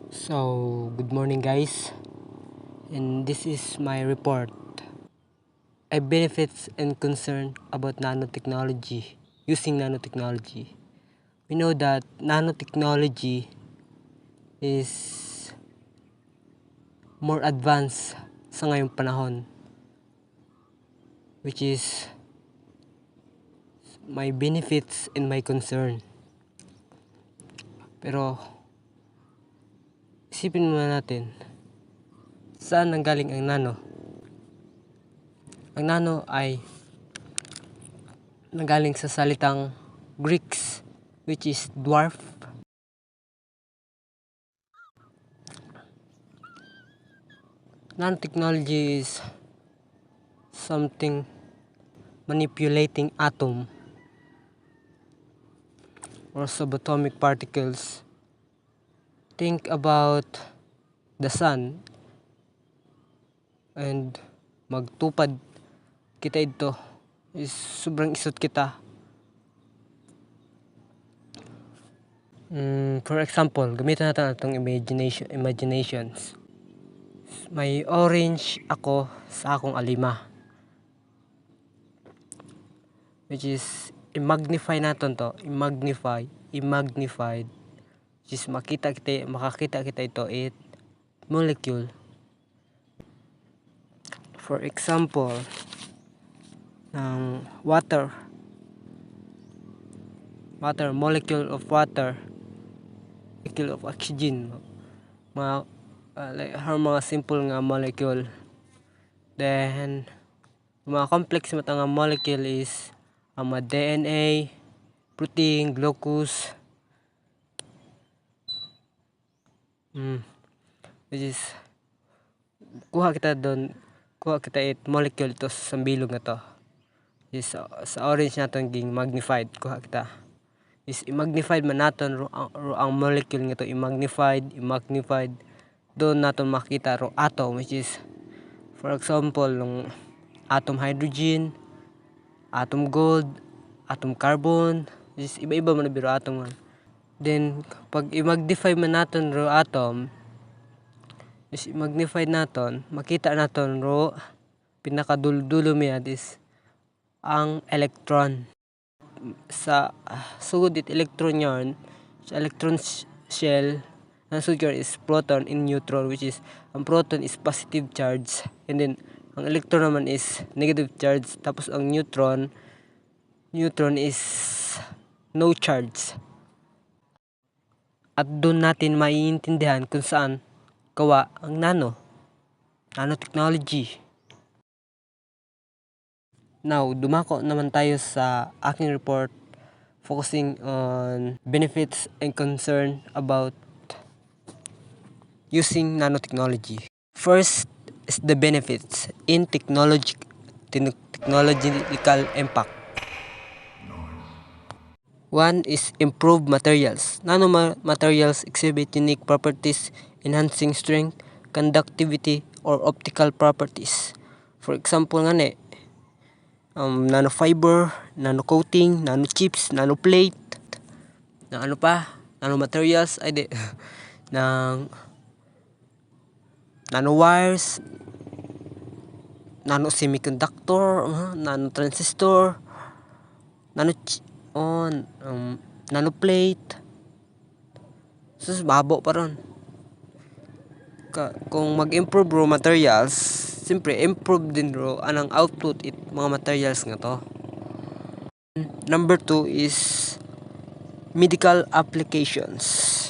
So, good morning guys, and this is my report. I benefits and concern about nanotechnology, using nanotechnology. We know that nanotechnology is more advanced sa ngayong panahon, which is my benefits and my concern. Pero, isipin muna natin, saan nanggaling ang nano? Ang nano ay nanggaling sa salitang Greeks, which is dwarf. Nanotechnology is something manipulating atom or subatomic particles. Think about the sun and magtupad kita ito is sobrang isot kita. For example, gamitin natin itong imaginations. May orange ako sa akong alima, which is i-magnify natin to, i-magnified, which is makakita kita ito molecule. For example, ng water, molecule of water, molecule of oxygen, mga mga simple nga molecule. Then mga complex nga molecule is ang mga DNA, protein, glucose, which is kuha kita it molecule to sa bilog na to. Is sa orange naton ging magnified, kuha kita is i-magnified man naton ro ang molecule nga to, i-magnified doon naton makita ro atom, which is for example ng atom hydrogen, atom gold, atom carbon, is iba-iba man biro atom man. Then pag i-magnify man naton ro atom, is i-magnified naton, makita naton ro pinakadulo niya is ang electron. Sa sugod it electron yarn, sa electron shell, ang sugod is proton and neutron, which is ang proton is positive charge and then ang electron naman is negative charge, tapos ang neutron is no charge. At doon natin maiintindihan kung saan gawa ang nanotechnology. Now, dumako naman tayo sa aking report focusing on benefits and concern about using nanotechnology. First is the benefits in technological impact. One is improved materials. Nanomaterials exhibit unique properties enhancing strength, conductivity, or optical properties. For example nanofiber, nanocoating, nanochips, nanoplate, nanomaterials, ng nanowires, nanosemiconductor, nanotransistor, nanoplate. Sus, babo pa ron. Kung mag-improve raw materials, siyempre improve din raw anang output mga materials nga to. Number 2 is medical applications.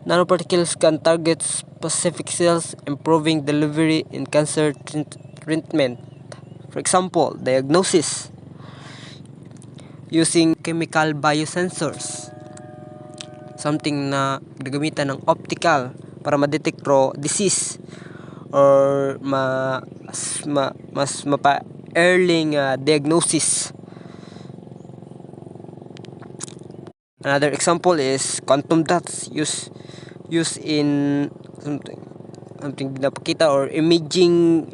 Nanoparticles can target specific cells, improving delivery in cancer treatment. For example, diagnosis using chemical biosensors, something na gagamitan ng optical para ma-detect disease or mas mapa-early diagnosis. Another example is quantum dots used in something pinapakita or imaging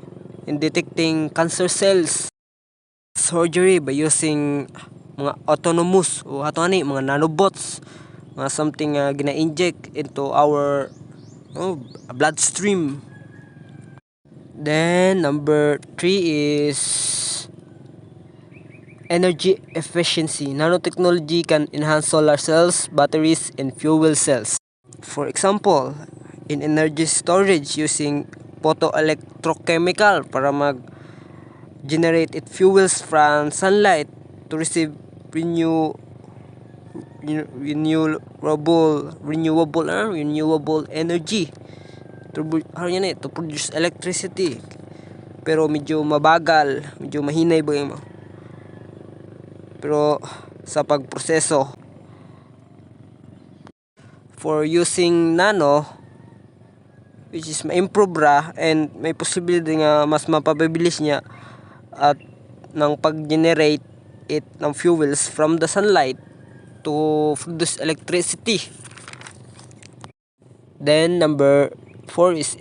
in detecting cancer cells. Surgery by using mga autonomous o mga nanobots something gina-inject into our bloodstream. Then number 3 is energy efficiency. Nanotechnology can enhance solar cells, batteries, and fuel cells. For example, in energy storage using photoelectrochemical para generate it fuels from sunlight to receive renewable energy to produce electricity. Pero medyo mabagal, medyo mahinay ba mo. Pero sa pagproseso for using nano, which is ma-improve ra and may possibility nga mas mapabilis niya at ng pag-generate it ng fuels from the sunlight to produce electricity. Then number 4 is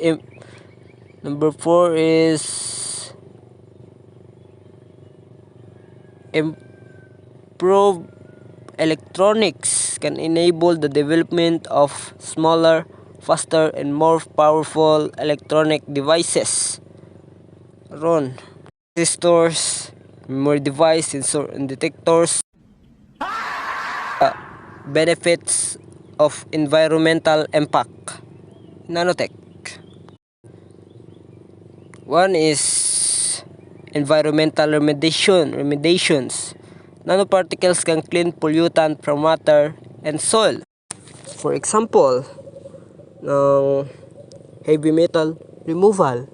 improve electronics can enable the development of smaller, faster, and more powerful electronic devices. Resistors, memory device, sensor and detectors. Benefits of environmental impact. Nanotech. One is environmental remediations. Nanoparticles can clean pollutant from water and soil. For example, ng heavy metal removal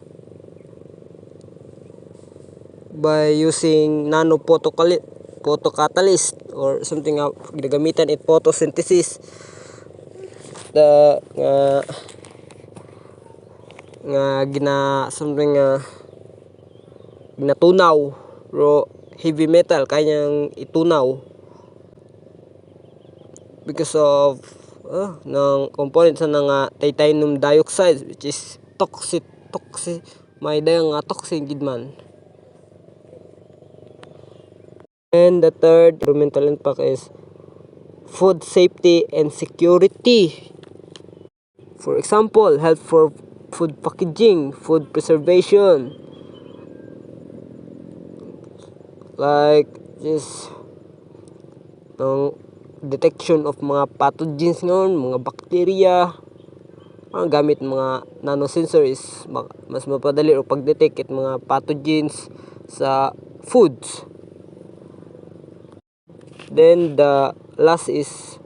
by using nano photocatalyst or something ginagamitan it photosynthesis ginatunaw ro heavy metal kanyang itunaw because of ng components ng titanium dioxide which is toxic may dayang toxin gid man. And the third environmental impact is food safety and security. For example, help for food packaging, food preservation, like this detection of mga pathogens ngayon, mga bacteria. Ang gamit mga nanosensor is mas mapadali o pag-detect it mga pathogens sa foods. Then the last is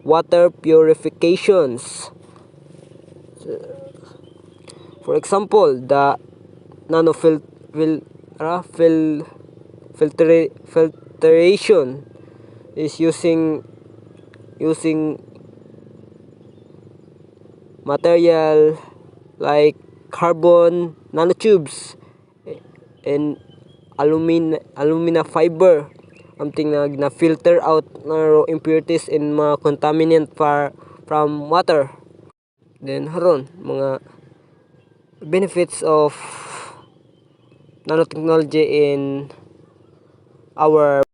water purifications. For example, the filtration is using material like carbon nanotubes and alumina fiber something na filter out na impurities in mga contaminant from water. Then haron mga benefits of nanotechnology in our.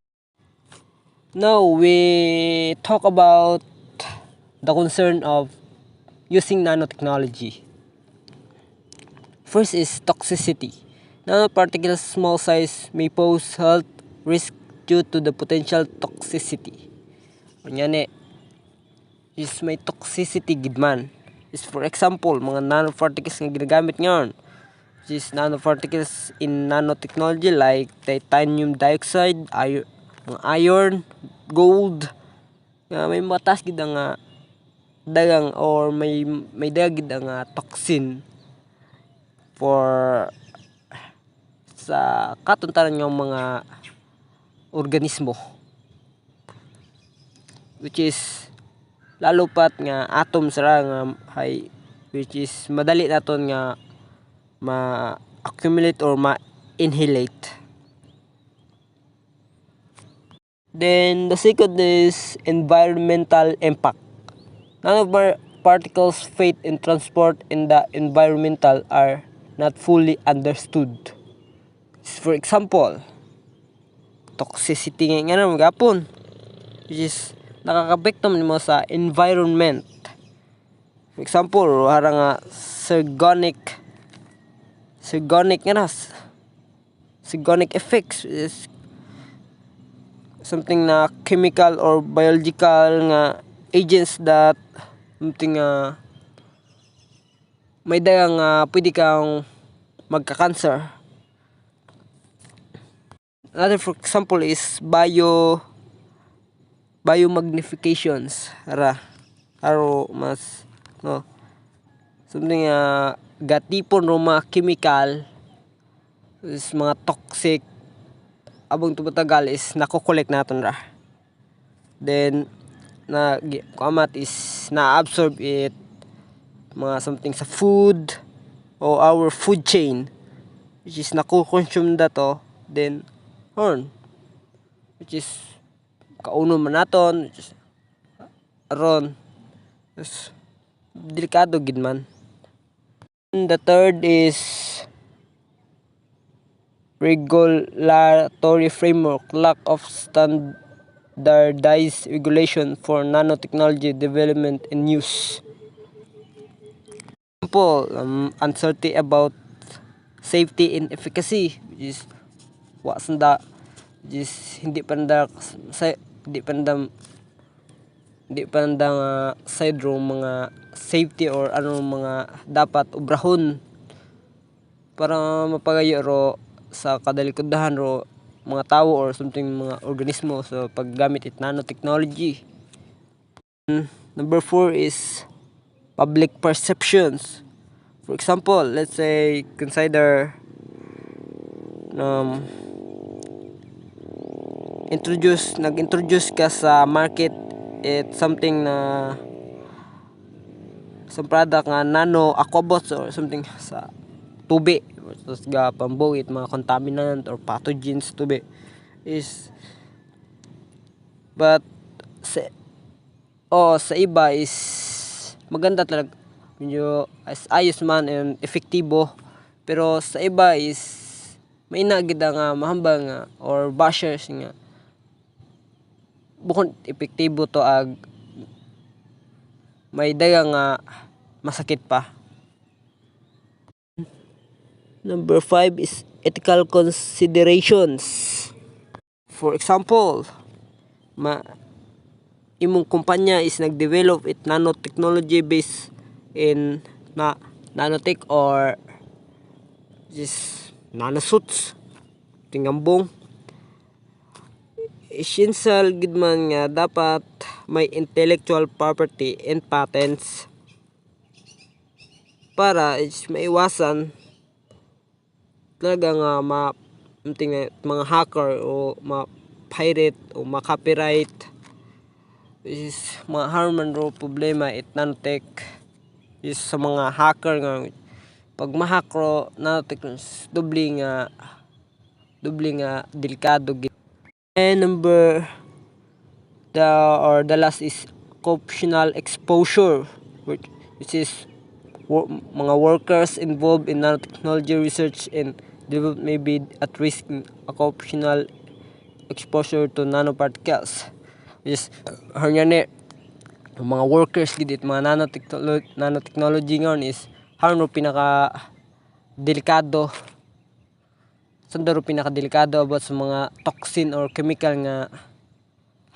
Now we talk about the concern of using nanotechnology. First is toxicity. Nanoparticles small size may pose health risk due to the potential toxicity. Kunyane is may toxicity gid man. Is for example, mga nanoparticles nga ginagamit ngayon. Which is nanoparticles in nanotechnology like titanium dioxide, iron, gold. May matas gid nga dagang or may dagid nga toxin for sa katuntaran ng mga organismo, which is lalo pat nga atom sara nga high, which is madali naton nga ma-accumulate or ma-inhalate. Then the second is environmental impact. Nanoparticles fate and transport in the environmental are not fully understood. For example, toxicity nga magapon, which is nakakapekto nimo sa environment. For example, hara nga Zygonic effects is something na chemical or biological nga agents that something may dagang pwede kang magka-cancer. Another for example is biomagnifications. Aro mas no something gatipon ro mga chemical is mga toxic abong tumatagal is nako-collect naton ra. Then kuamat is na-absorb it mga something sa food o our food chain which is nako-consume dato, then which is kauno man naton, which is aron is delikado gid man. And the third is regulatory framework, lack of standardized regulation for nanotechnology development and use. Example, uncertainty about safety and efficacy, which is hindi pa side ro mga safety or mga dapat obrahon para mapagayo ro sa kadalikudahan ro mga tao or something mga organismo sa paggamit it nanotechnology. Number 4 is public perceptions. For example, let's say consider nag-introduce ka sa market something na some product nga nano aquabots or something sa tubi, tapos pambuhit mga contaminant or pathogens tubi is but sa iba is maganda talaga, medyo ayos man and efektibo, pero sa iba is may gid nga mahambal nga or bashers nga bukod epektibo to may dagang masakit pa. Number 5 is ethical considerations. For example, imong kumpanya is nag-develop it nanotechnology based in nanotech or just nanosuits tingambong. Essential gid man nga dapat may intellectual property and patents para maiwasan talaga nga mga hacker o ma-pirate o ma-copyright, which is mga harman ro problema it nanotech is sa mga hacker nga pag ma-hack ro nanotech dubli nga delikado gid. And the last is occupational exposure, which is mga workers involved in nanotechnology research and development may be at risk in occupational exposure to nanoparticles, which is mga workers gid mga nanotechnology ngon is harno pinaka delikado about sa mga toxin or chemical nga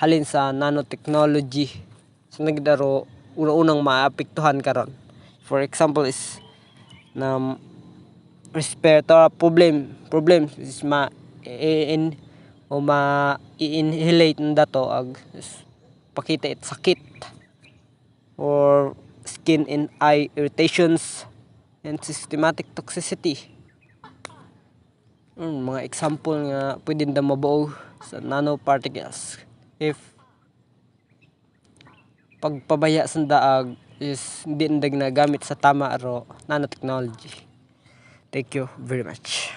halin sa nanotechnology. So nagdaro unang maapektuhan karon. For example is respiratory problems is ma-inhalate dato pakita it sakit or skin and eye irritations and systematic toxicity. Mga example nga pwede na mabuo sa nanoparticles if pagpabaya sa daag is hindi na gamit sa tama aro nanotechnology. Thank you very much.